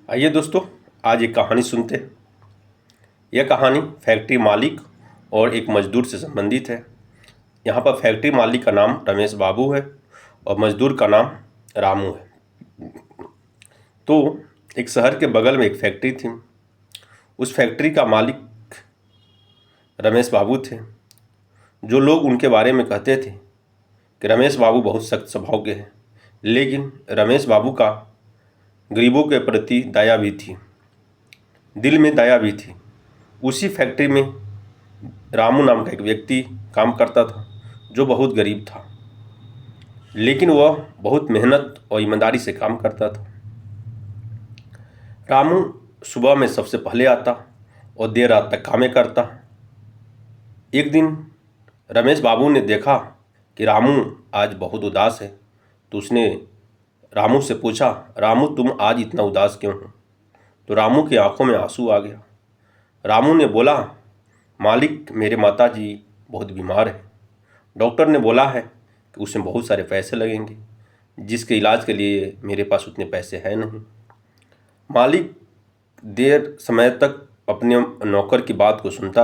आइए दोस्तों, आज एक कहानी सुनते हैं। यह कहानी फैक्ट्री मालिक और एक मजदूर से संबंधित है। यहाँ पर फैक्ट्री मालिक का नाम रमेश बाबू है और मजदूर का नाम रामू है। तो एक शहर के बगल में एक फैक्ट्री थी। उस फैक्ट्री का मालिक रमेश बाबू थे। जो लोग उनके बारे में कहते थे कि रमेश बाबू बहुत सख्त स्वभाव के हैं, लेकिन रमेश बाबू का गरीबों के प्रति दया भी थी, दिल में दया भी थी। उसी फैक्ट्री में रामू नाम का एक व्यक्ति काम करता था जो बहुत गरीब था, लेकिन वह बहुत मेहनत और ईमानदारी से काम करता था। रामू सुबह में सबसे पहले आता और देर रात तक कामें करता। एक दिन रमेश बाबू ने देखा कि रामू आज बहुत उदास है, तो उसने रामू से पूछा, रामू तुम आज इतना उदास क्यों हो? तो रामू की आंखों में आंसू आ गया। रामू ने बोला, मालिक मेरे माताजी बहुत बीमार है। डॉक्टर ने बोला है कि उसमें बहुत सारे पैसे लगेंगे, जिसके इलाज के लिए मेरे पास उतने पैसे हैं नहीं। मालिक देर समय तक अपने नौकर की बात को सुनता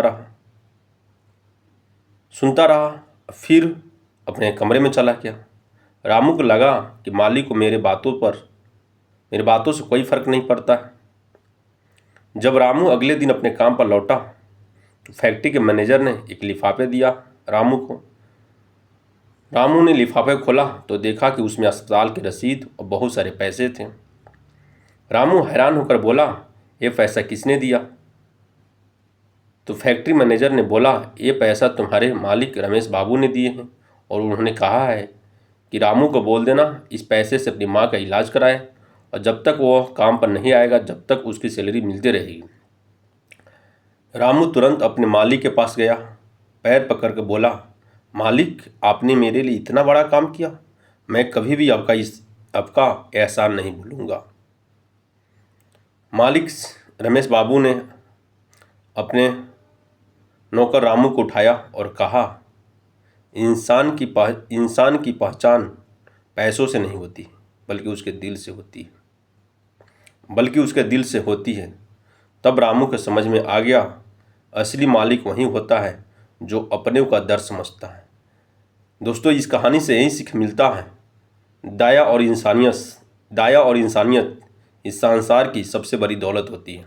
रहा, फिर अपने कमरे में चला गया। रामू को लगा कि मालिक को मेरे बातों से कोई फर्क नहीं पड़ता है। जब रामू अगले दिन अपने काम पर लौटा तो फैक्ट्री के मैनेजर ने एक लिफाफे दिया रामू को। रामू ने लिफाफे खोला तो देखा कि उसमें अस्पताल की रसीद और बहुत सारे पैसे थे। रामू हैरान होकर बोला, ये पैसा किसने दिया? तो फैक्ट्री मैनेजर ने बोला, ये पैसा तुम्हारे मालिक रमेश बाबू ने दिए हैं और उन्होंने कहा है कि रामू को बोल देना इस पैसे से अपनी माँ का इलाज कराए, और जब तक वो काम पर नहीं आएगा जब तक उसकी सैलरी मिलती रहेगी। रामू तुरंत अपने मालिक के पास गया, पैर पकड़ कर बोला, मालिक आपने मेरे लिए इतना बड़ा काम किया, मैं कभी भी आपका एहसान नहीं भूलूंगा। मालिक रमेश बाबू ने अपने नौकर रामू को उठाया और कहा, इंसान की पहचान पैसों से नहीं होती, बल्कि उसके दिल से होती है। तब रामू को समझ में आ गया, असली मालिक वही होता है जो अपने का दर्द समझता है। दोस्तों, इस कहानी से यही सीख मिलता है, दया और इंसानियत इस संसार की सबसे बड़ी दौलत होती है।